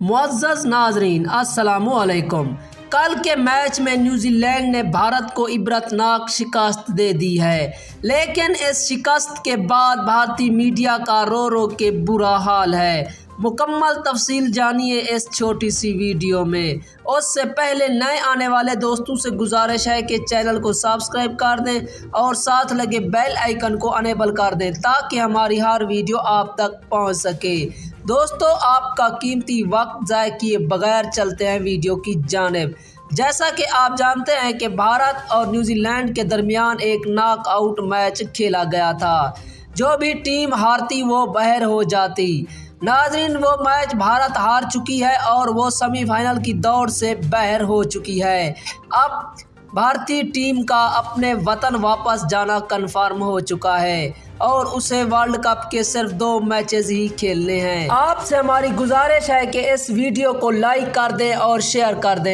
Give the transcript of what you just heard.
معزز ناظرین السلام علیکم۔ کل کے میچ میں نیوزی لینڈ نے بھارت کو عبرتناک شکست دے دی ہے، لیکن اس شکست کے بعد بھارتی میڈیا کا رو رو کے برا حال ہے۔ مکمل تفصیل جانیے اس چھوٹی سی ویڈیو میں۔ اس سے پہلے نئے آنے والے دوستوں سے گزارش ہے کہ چینل کو سبسکرائب کر دیں اور ساتھ لگے بیل آئیکن کو انیبل کر دیں تاکہ ہماری ہر ویڈیو آپ تک پہنچ سکے۔ دوستو، آپ کا قیمتی وقت ضائع کیے بغیر چلتے ہیں ویڈیو کی جانب۔ جیسا کہ آپ جانتے ہیں کہ بھارت اور نیوزی لینڈ کے درمیان ایک ناک آؤٹ میچ کھیلا گیا تھا۔ جو بھی ٹیم ہارتی وہ باہر ہو جاتی۔ ناظرین، وہ میچ بھارت ہار چکی ہے اور وہ سیمی فائنل کی دوڑ سے باہر ہو چکی ہے۔ اب بھارتی ٹیم کا اپنے وطن واپس جانا کنفرم ہو چکا ہے اور اسے ورلڈ کپ کے صرف 2 میچز ہی کھیلنے ہیں۔ آپ سے ہماری گزارش ہے کہ اس ویڈیو کو لائک کر دیں اور شیئر کر دیں۔